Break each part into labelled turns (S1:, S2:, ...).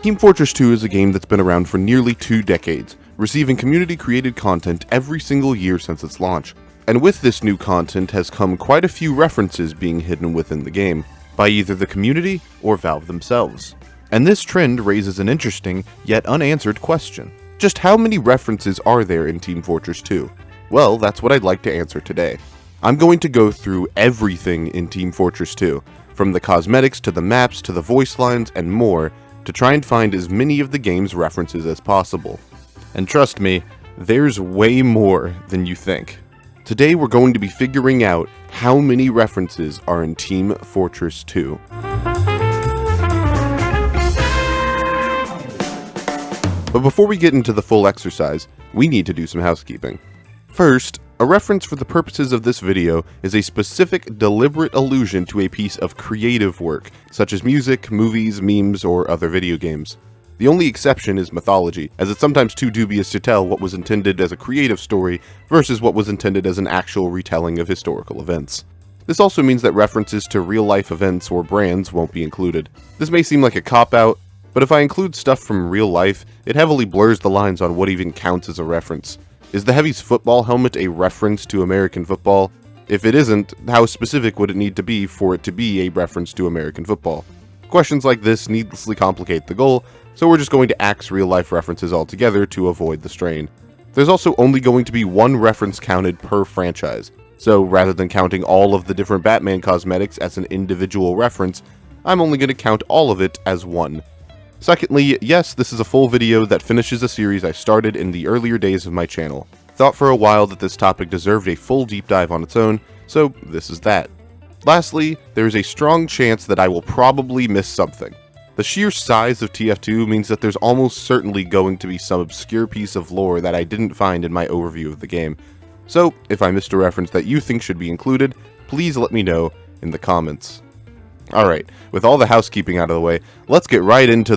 S1: Team Fortress 2 is a game that's been around for nearly 2 decades, receiving community-created content every single year since its launch. And with this new content has come quite a few references being hidden within the game, by either the community or Valve themselves. And this trend raises an interesting, yet unanswered question. Just how many references are there in Team Fortress 2? Well, that's what I'd like to answer today. I'm going to go through everything in Team Fortress 2, from the cosmetics to the maps to the voice lines and more, to try and find as many of the game's references as possible. And trust me, there's way more than you think. Today we're going to be figuring out how many references are in Team Fortress 2. But before we get into the full exercise, we need to do some housekeeping. First, a reference for the purposes of this video is a specific, deliberate allusion to a piece of creative work, such as music, movies, memes, or other video games. The only exception is mythology, as it's sometimes too dubious to tell what was intended as a creative story versus what was intended as an actual retelling of historical events. This also means that references to real-life events or brands won't be included. This may seem like a cop-out, but if I include stuff from real life, it heavily blurs the lines on what even counts as a reference. Is the Heavy's football helmet a reference to American football? If it isn't, how specific would it need to be for it to be a reference to American football? Questions like this needlessly complicate the goal, so we're just going to axe real-life references altogether to avoid the strain. There's also only going to be one reference counted per franchise, so rather than counting all of the different Batman cosmetics as an individual reference, I'm only going to count all of it as one. Secondly, yes, this is a full video that finishes a series I started in the earlier days of my channel. Thought for a while that this topic deserved a full deep dive on its own, so this is that. Lastly, there is a strong chance that I will probably miss something. The sheer size of TF2 means that there's almost certainly going to be some obscure piece of lore that I didn't find in my overview of the game. So, if I missed a reference that you think should be included, please let me know in the comments. Alright, with all the housekeeping out of the way, let's get right into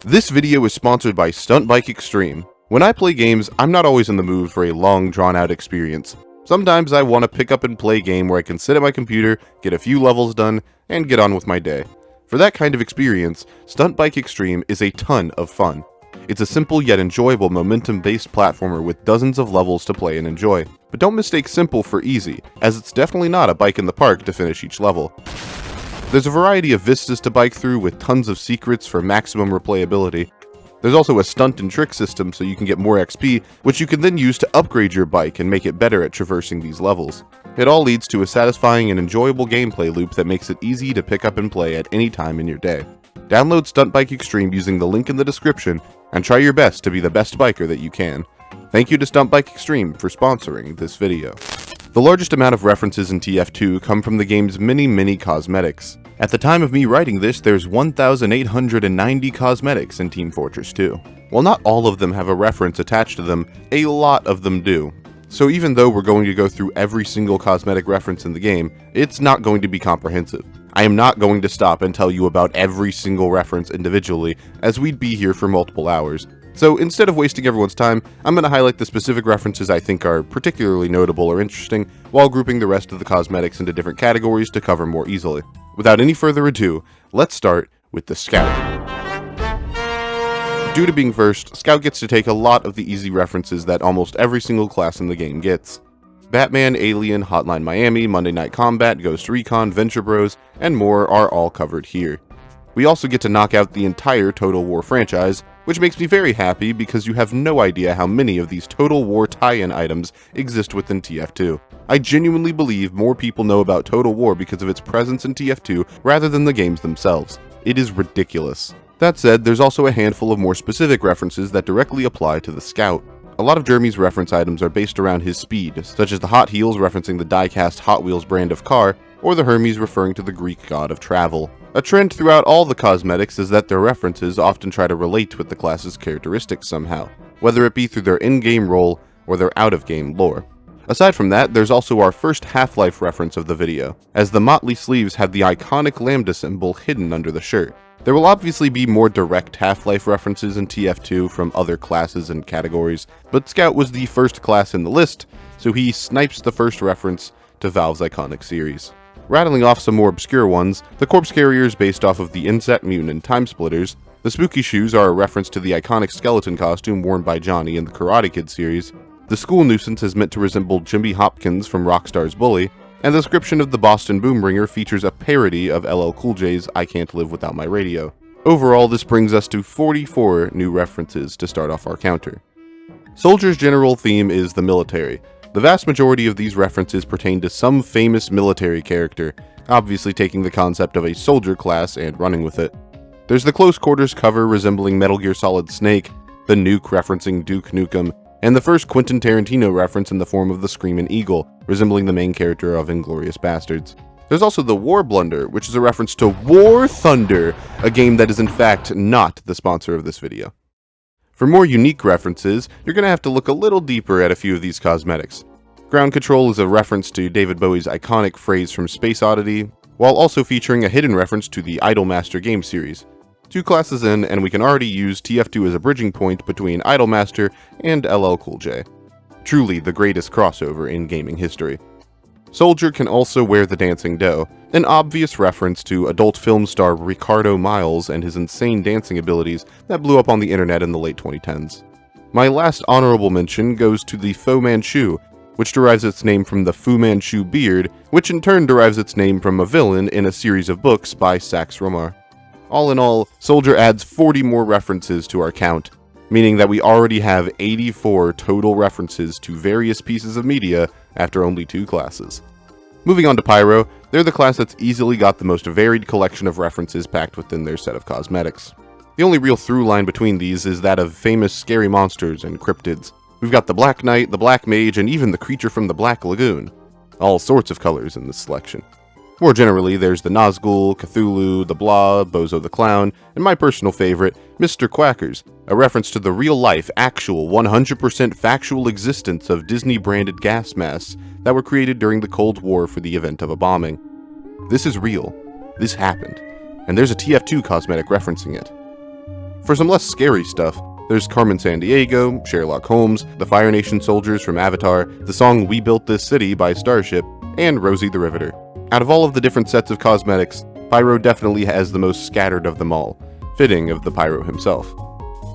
S1: This video is sponsored by Stunt Bike Extreme. When I play games, I'm not always in the mood for a long, drawn-out experience. Sometimes I want to pick up and play a game where I can sit at my computer, get a few levels done, and get on with my day. For that kind of experience, Stunt Bike Extreme is a ton of fun. It's a simple yet enjoyable momentum-based platformer with dozens of levels to play and enjoy. But don't mistake simple for easy, as it's definitely not a bike in the park to finish each level. There's a variety of vistas to bike through with tons of secrets for maximum replayability. There's also a stunt and trick system so you can get more XP, which you can then use to upgrade your bike and make it better at traversing these levels. It all leads to a satisfying and enjoyable gameplay loop that makes it easy to pick up and play at any time in your day. Download Stunt Bike Extreme using the link in the description and try your best to be the best biker that you can. Thank you to Stunt Bike Extreme for sponsoring this video. The largest amount of references in TF2 come from the game's many cosmetics. At the time of me writing this, there's 1,890 cosmetics in Team Fortress 2. While not all of them have a reference attached to them, a lot of them do. So even though we're going to go through every single cosmetic reference in the game, it's not going to be comprehensive. I am not going to stop and tell you about every single reference individually, as we'd be here for multiple hours. So instead of wasting everyone's time, I'm going to highlight the specific references I think are particularly notable or interesting, while grouping the rest of the cosmetics into different categories to cover more easily. Without any further ado, let's start with the Scout. Due to being first, Scout gets to take a lot of the easy references that almost every single class in the game gets. Batman, Alien, Hotline Miami, Monday Night Combat, Ghost Recon, Venture Bros, and more are all covered here. We also get to knock out the entire Total War franchise, which makes me very happy because you have no idea how many of these Total War tie-in items exist within TF2. I genuinely believe more people know about Total War because of its presence in TF2 rather than the games themselves. It is ridiculous. That said, there's also a handful of more specific references that directly apply to the Scout. A lot of Jeremy's reference items are based around his speed, such as the Hot Heels referencing the die-cast Hot Wheels brand of car, or the Hermes referring to the Greek god of travel. A trend throughout all the cosmetics is that their references often try to relate with the class's characteristics somehow, whether it be through their in-game role or their out-of-game lore. Aside from that, there's also our first Half-Life reference of the video, as the Motley sleeves have the iconic lambda symbol hidden under the shirt. There will obviously be more direct Half-Life references in TF2 from other classes and categories, but Scout was the first class in the list, so he snipes the first reference to Valve's iconic series. Rattling off some more obscure ones, the Corpse Carriers based off of the Insect, Mutant, and Time Splitters, The spooky shoes are a reference to the iconic skeleton costume worn by Johnny in the Karate Kid series. The school nuisance is meant to resemble Jimmy Hopkins from Rockstar's Bully, and the description of the Boston boom ringer features a parody of LL Cool J's I Can't Live Without My Radio. Overall, this brings us to 44 new references to start off our counter. Soldier's general theme is the military. The vast majority of these references pertain to some famous military character, obviously taking the concept of a soldier class and running with it. There's the close quarters cover resembling Metal Gear Solid Snake, the nuke referencing Duke Nukem, and the first Quentin Tarantino reference in the form of the Screaming Eagle, resembling the main character of Inglourious Bastards. There's also the War Blunder, which is a reference to War Thunder, a game that is in fact not the sponsor of this video. For more unique references, you're going to have to look a little deeper at a few of these cosmetics. Ground Control is a reference to David Bowie's iconic phrase from Space Oddity, while also featuring a hidden reference to the Idolmaster game series. 2 classes in, and we can already use TF2 as a bridging point between Idolmaster and LL Cool J. Truly the greatest crossover in gaming history. Soldier can also wear the dancing dough, an obvious reference to adult film star Ricardo Miles and his insane dancing abilities that blew up on the internet in the late 2010s. My last honorable mention goes to the Fu Manchu, which derives its name from the Fu Manchu beard, which in turn derives its name from a villain in a series of books by Sax Romar. All in all, Soldier adds 40 more references to our count, meaning that we already have 84 total references to various pieces of media after only 2 classes. Moving on to Pyro, they're the class that's easily got the most varied collection of references packed within their set of cosmetics. The only real through line between these is that of famous scary monsters and cryptids. We've got the Black Knight, the Black Mage, and even the creature from the Black Lagoon. All sorts of colors in this selection. More generally, there's the Nazgul, Cthulhu, the Blob, Bozo the Clown, and my personal favorite, Mr. Quackers, a reference to the real-life, actual, 100% factual existence of Disney-branded gas masks that were created during the Cold War for the event of a bombing. This is real. This happened. And there's a TF2 cosmetic referencing it. For some less scary stuff, there's Carmen Sandiego, Sherlock Holmes, the Fire Nation soldiers from Avatar, the song We Built This City by Starship, and Rosie the Riveter. Out of all of the different sets of cosmetics, Pyro definitely has the most scattered of them all, fitting of the Pyro himself.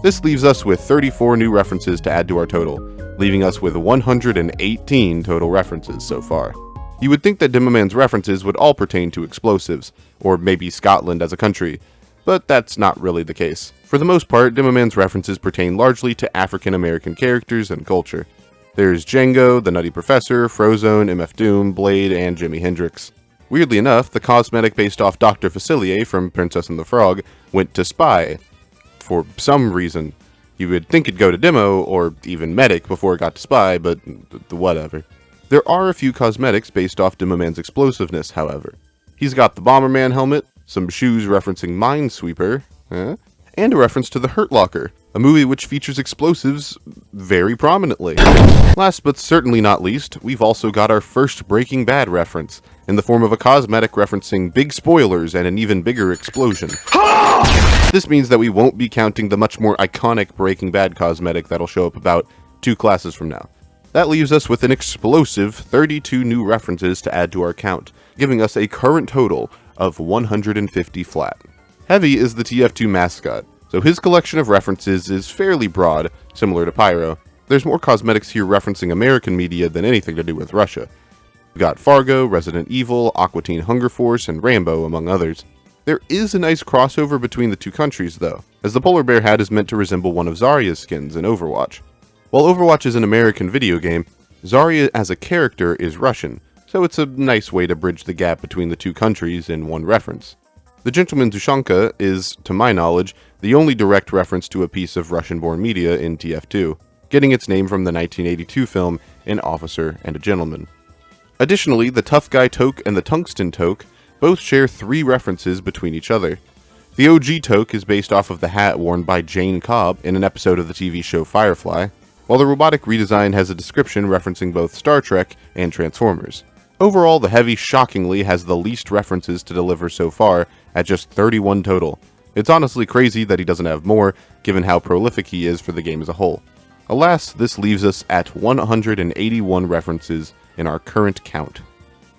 S1: This leaves us with 34 new references to add to our total, leaving us with 118 total references so far. You would think that Demoman's references would all pertain to explosives, or maybe Scotland as a country, but that's not really the case. For the most part, Demoman's references pertain largely to African American characters and culture. There's Django, the Nutty Professor, Frozone, MF Doom, Blade, and Jimi Hendrix. Weirdly enough, the cosmetic based off Dr. Facilier from Princess and the Frog went to Spy. For some reason. You would think it'd go to Demo, or even Medic before it got to Spy, but whatever. There are a few cosmetics based off Demoman's explosiveness, however. He's got the Bomberman helmet, some shoes referencing Minesweeper, and a reference to The Hurt Locker, a movie which features explosives very prominently. Last but certainly not least, we've also got our first Breaking Bad reference, in the form of a cosmetic referencing big spoilers and an even bigger explosion. This means that we won't be counting the much more iconic Breaking Bad cosmetic that'll show up about 2 classes from now. That leaves us with an explosive 32 new references to add to our count, giving us a current total of 150 flat. Heavy is the TF2 mascot, so his collection of references is fairly broad, similar to Pyro. There's more cosmetics here referencing American media than anything to do with Russia. We've got Fargo, Resident Evil, Aqua Teen Hunger Force, and Rambo, among others. There is a nice crossover between the 2 countries, though, as the polar bear hat is meant to resemble one of Zarya's skins in Overwatch. While Overwatch is an American video game, Zarya as a character is Russian, so it's a nice way to bridge the gap between the 2 countries in one reference. The Gentleman's Ushanka is, to my knowledge, the only direct reference to a piece of Russian-born media in TF2, getting its name from the 1982 film An Officer and a Gentleman. Additionally, the Tough Guy Toque and the Tungsten Toque both share 3 references between each other. The OG Toque is based off of the hat worn by Jane Cobb in an episode of the TV show Firefly, while the robotic redesign has a description referencing both Star Trek and Transformers. Overall, the Heavy shockingly has the least references to deliver so far, at just 31 total. It's honestly crazy that he doesn't have more, given how prolific he is for the game as a whole. Alas, this leaves us at 181 references in our current count.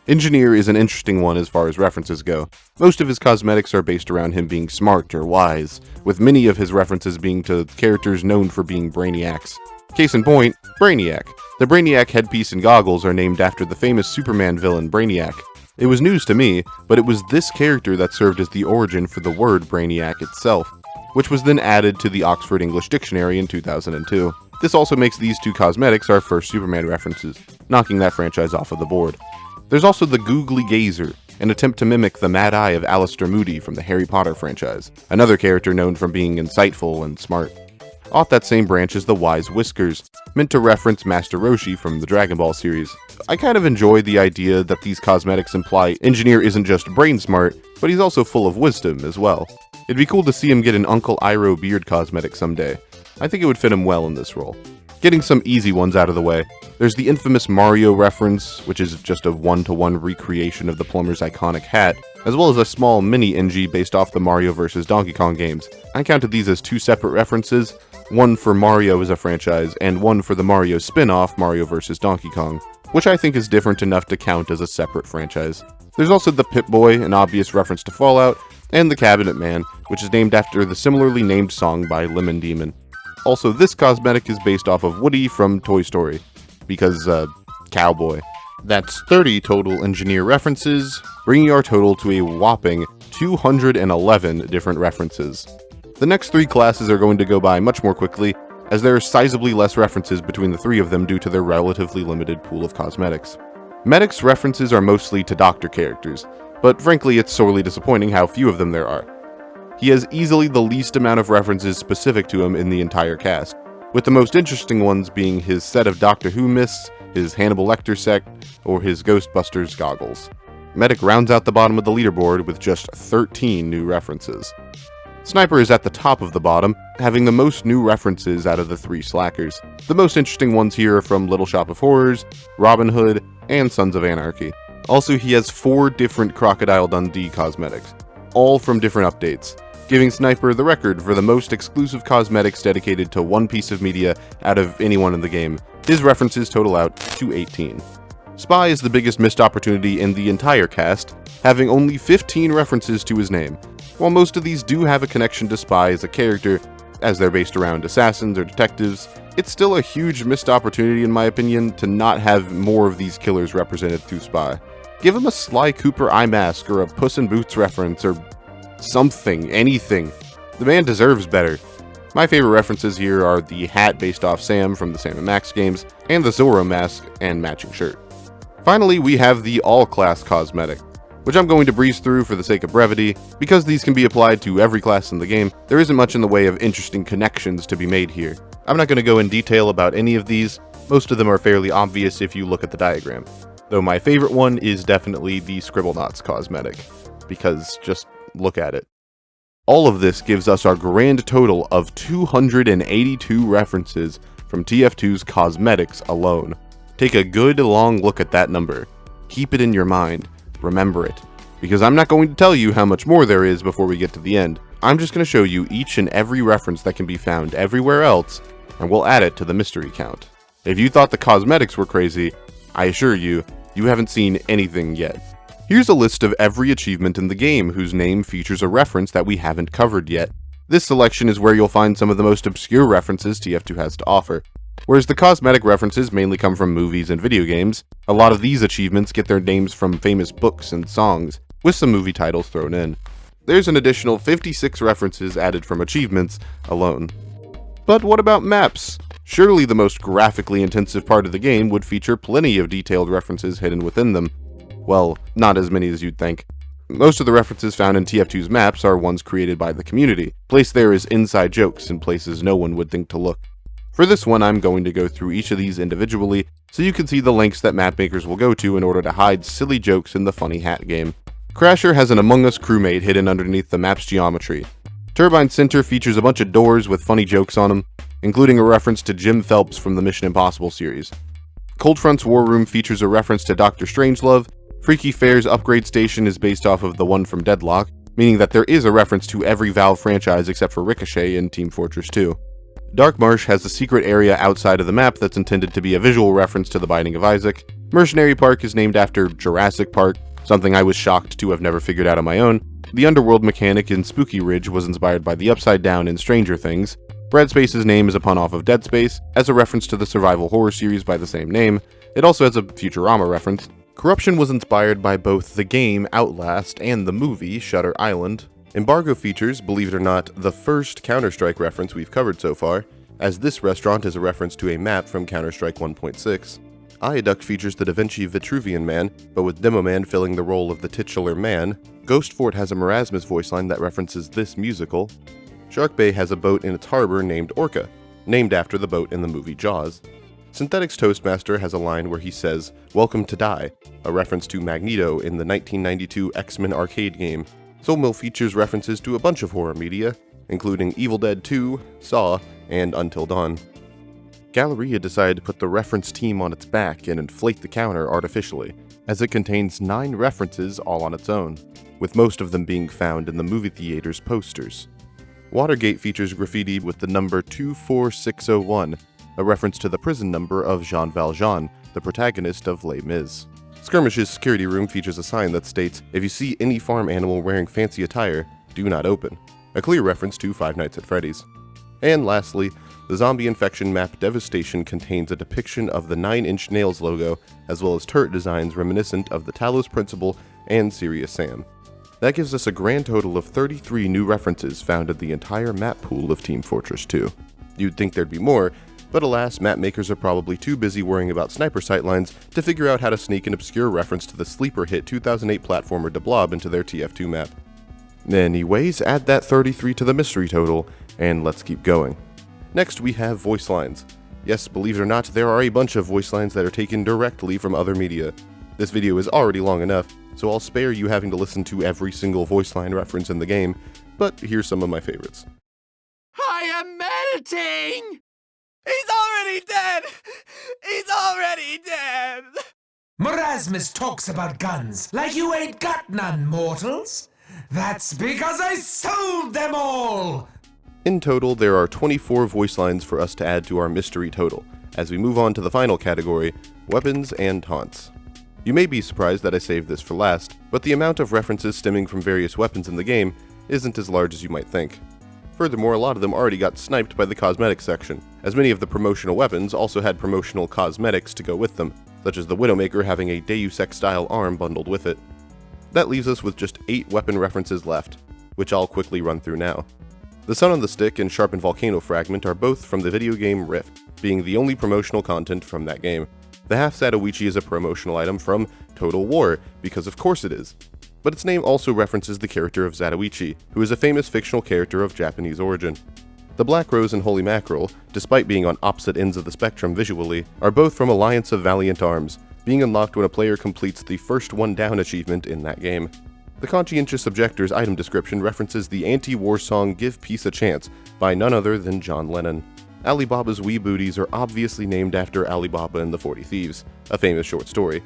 S1: Engineer is an interesting one as far as references go. Most of his cosmetics are based around him being smart or wise, with many of his references being to characters known for being brainiacs. Case in point, Brainiac. The Brainiac headpiece and goggles are named after the famous Superman villain Brainiac. It was news to me, but it was this character that served as the origin for the word Brainiac itself, which was then added to the Oxford English Dictionary in 2002. This also makes these two cosmetics our first Superman references, knocking that franchise off of the board. There's also the Googly Gazer, an attempt to mimic the mad eye of Alastor Moody from the Harry Potter franchise, another character known for being insightful and smart. Off that same branch is the Wise Whiskers, meant to reference Master Roshi from the Dragon Ball series. I kind of enjoy the idea that these cosmetics imply Engineer isn't just brain smart, but he's also full of wisdom as well. It'd be cool to see him get an Uncle Iroh beard cosmetic someday. I think it would fit him well in this role. Getting some easy ones out of the way, there's the infamous Mario reference, which is just a one-to-one recreation of the plumber's iconic hat, as well as a small mini-NG based off the Mario vs. Donkey Kong games. I counted these as two separate references, one for Mario as a franchise, and one for the Mario spin-off Mario vs. Donkey Kong, which I think is different enough to count as a separate franchise. There's also the Pip-Boy, an obvious reference to Fallout, and the Cabinet Man, which is named after the similarly named song by Lemon Demon. Also, this cosmetic is based off of Woody from Toy Story, because, cowboy. That's 30 total Engineer references, bringing our total to a whopping 211 different references. The next three classes are going to go by much more quickly, as there are sizably less references between the three of them due to their relatively limited pool of cosmetics. Medic's references are mostly to doctor characters, but frankly it's sorely disappointing how few of them there are. He has easily the least amount of references specific to him in the entire cast, with the most interesting ones being his set of Doctor Who mists, his Hannibal Lecter sect, or his Ghostbusters goggles. Medic rounds out the bottom of the leaderboard with just 13 new references. Sniper is at the top of the bottom, having the most new references out of the three slackers. The most interesting ones here are from Little Shop of Horrors, Robin Hood, and Sons of Anarchy. Also, he has 4 different Crocodile Dundee cosmetics, all from different updates, giving Sniper the record for the most exclusive cosmetics dedicated to one piece of media out of anyone in the game. His references total out to 18. Spy is the biggest missed opportunity in the entire cast, having only 15 references to his name. While most of these do have a connection to Spy as a character, as they're based around assassins or detectives, it's still a huge missed opportunity in my opinion to not have more of these killers represented through Spy. Give him a Sly Cooper eye mask or a Puss in Boots reference or something, anything. The man deserves better. My favorite references here are the hat based off Sam from the Sam & Max games, and the Zorro mask and matching shirt. Finally, we have the all-class cosmetic, which I'm going to breeze through for the sake of brevity. Because these can be applied to every class in the game, there isn't much in the way of interesting connections to be made here. I'm not going to go in detail about any of these, most of them are fairly obvious if you look at the diagram. Though my favorite one is definitely the Scribblenauts cosmetic, because just look at it. All of this gives us our grand total of 282 references from TF2's cosmetics alone. Take a good long look at that number. Keep it in your mind. Remember it. Because I'm not going to tell you how much more there is before we get to the end. I'm just going to show you each and every reference that can be found everywhere else, and we'll add it to the mystery count. If you thought the cosmetics were crazy, I assure you, you haven't seen anything yet. Here's a list of every achievement in the game whose name features a reference that we haven't covered yet. This selection is where you'll find some of the most obscure references TF2 has to offer. Whereas the cosmetic references mainly come from movies and video games, a lot of these achievements get their names from famous books and songs, with some movie titles thrown in. There's an additional 56 references added from achievements alone. But what about maps? Surely the most graphically intensive part of the game would feature plenty of detailed references hidden within them. Well, not as many as you'd think. Most of the references found in TF2's maps are ones created by the community, placed there as inside jokes in places no one would think to look. For this one, I'm going to go through each of these individually, so you can see the lengths that map makers will go to in order to hide silly jokes in the funny hat game. Crasher has an Among Us crewmate hidden underneath the map's geometry. Turbine Center features a bunch of doors with funny jokes on them, including a reference to Jim Phelps from the Mission Impossible series. Cold Front's War Room features a reference to Dr. Strangelove. Freaky Fair's upgrade station is based off of the one from Deadlock, meaning that there is a reference to every Valve franchise except for Ricochet in Team Fortress 2. Dark Marsh has a secret area outside of the map that's intended to be a visual reference to The Binding of Isaac, Mercenary Park is named after Jurassic Park, something I was shocked to have never figured out on my own. The underworld mechanic in Spooky Ridge was inspired by the Upside Down in Stranger Things. Bread Space's name is a pun off of Dead Space, as a reference to the survival horror series by the same name. It also has a Futurama reference. Corruption was inspired by both the game Outlast and the movie Shutter Island. Embargo features, believe it or not, the first Counter-Strike reference we've covered so far, as this restaurant is a reference to a map from Counter-Strike 1.6. Ioduct features the Da Vinci Vitruvian Man, but with Demoman filling the role of the titular man. Ghost Fort has a Marasmus voice line that references this musical. Shark Bay has a boat in its harbor named Orca, named after the boat in the movie Jaws. Synthetics Toastmaster has a line where he says, "Welcome to Die," a reference to Magneto in the 1992 X-Men arcade game. Soulmill features references to a bunch of horror media, including Evil Dead 2, Saw, and Until Dawn. Galleria decided to put the reference team on its back and inflate the counter artificially, as it contains 9 references all on its own, with most of them being found in the movie theater's posters. Watergate features graffiti with the number 24601, a reference to the prison number of Jean Valjean, the protagonist of Les Mis. Skirmish's security room features a sign that states, "If you see any farm animal wearing fancy attire, do not open," a clear reference to Five Nights at Freddy's. And lastly, the zombie infection map Devastation contains a depiction of the 9-inch Nails logo, as well as turret designs reminiscent of the Talos Principle and Serious Sam. That gives us a grand total of 33 new references found in the entire map pool of Team Fortress 2. You'd think there'd be more, but alas, map makers are probably too busy worrying about sniper sightlines to figure out how to sneak an obscure reference to the sleeper hit 2008 platformer De Blob into their TF2 map. Anyways, add that 33 to the mystery total, and let's keep going. Next we have voice lines. Yes, believe it or not, there are a bunch of voice lines that are taken directly from other media. This video is already long enough, so I'll spare you having to listen to every single voice line reference in the game, but here's some of my favorites.
S2: I am melting! He's already dead! He's already dead!
S3: Marasmus talks about guns like you ain't got none, mortals. That's because I sold them all!
S1: In total, there are 24 voice lines for us to add to our mystery total, as we move on to the final category, weapons and taunts. You may be surprised that I saved this for last, but the amount of references stemming from various weapons in the game isn't as large as you might think. Furthermore, a lot of them already got sniped by the cosmetics section, as many of the promotional weapons also had promotional cosmetics to go with them, such as the Widowmaker having a Deus Ex-style arm bundled with it. That leaves us with just 8 weapon references left, which I'll quickly run through now. The Sun on the Stick and Sharpened Volcano Fragment are both from the video game Rift, being the only promotional content from that game. The half Zatoichi is a promotional item from Total War, because of course it is. But its name also references the character of Zatoichi, who is a famous fictional character of Japanese origin. The Black Rose and Holy Mackerel, despite being on opposite ends of the spectrum visually, are both from Alliance of Valiant Arms, being unlocked when a player completes the first one down achievement in that game. The Conscientious Objector's item description references the anti-war song Give Peace a Chance by none other than John Lennon. Alibaba's wee booties are obviously named after Alibaba and the 40 Thieves, a famous short story.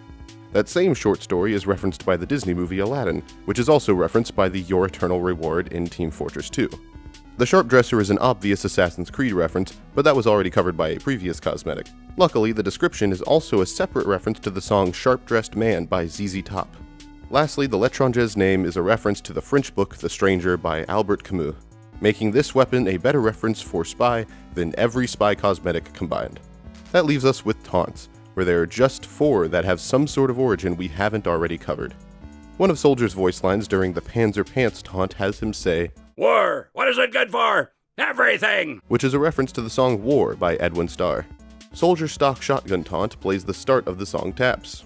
S1: That same short story is referenced by the Disney movie Aladdin, which is also referenced by the Your Eternal Reward in Team Fortress 2. The Sharp Dresser is an obvious Assassin's Creed reference, but that was already covered by a previous cosmetic. Luckily, the description is also a separate reference to the song Sharp Dressed Man by ZZ Top. Lastly, the L'Etranger's name is a reference to the French book The Stranger by Albert Camus, making this weapon a better reference for spy than every spy cosmetic combined. That leaves us with taunts, where there are just 4 that have some sort of origin we haven't already covered. One of Soldier's voice lines during the Panzer Pants taunt has him say,
S2: War! What is it good for? Everything!
S1: which is a reference to the song War by Edwin Starr. Soldier's stock shotgun taunt plays the start of the song Taps.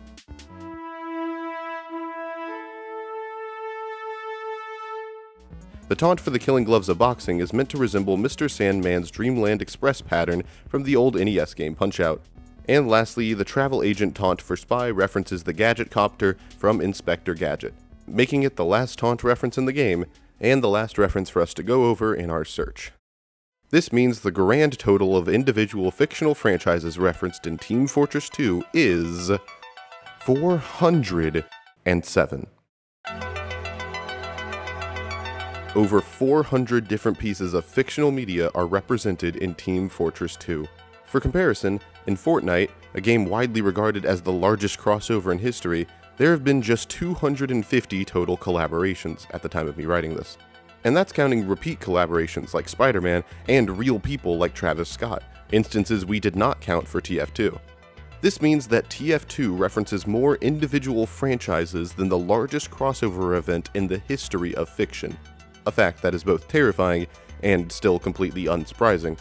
S1: The taunt for the Killing Gloves of Boxing is meant to resemble Mr. Sandman's Dreamland Express pattern from the old NES game Punch-Out! And lastly, the Travel Agent taunt for Spy references the Gadget Copter from Inspector Gadget, making it the last taunt reference in the game, and the last reference for us to go over in our search. This means the grand total of individual fictional franchises referenced in Team Fortress 2 is 407. Over 400 different pieces of fictional media are represented in Team Fortress 2. For comparison, in Fortnite, a game widely regarded as the largest crossover in history, there have been just 250 total collaborations at the time of me writing this. And that's counting repeat collaborations like Spider-Man and real people like Travis Scott, instances we did not count for TF2. This means that TF2 references more individual franchises than the largest crossover event in the history of fiction, a fact that is both terrifying and still completely unsurprising.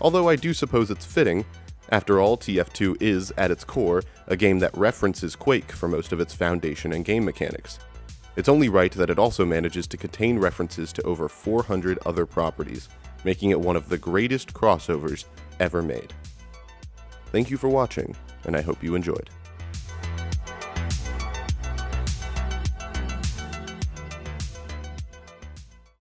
S1: Although I do suppose it's fitting. After all, TF2 is, at its core, a game that references Quake for most of its foundation and game mechanics. It's only right that it also manages to contain references to over 400 other properties, making it one of the greatest crossovers ever made. Thank you for watching, and I hope you enjoyed.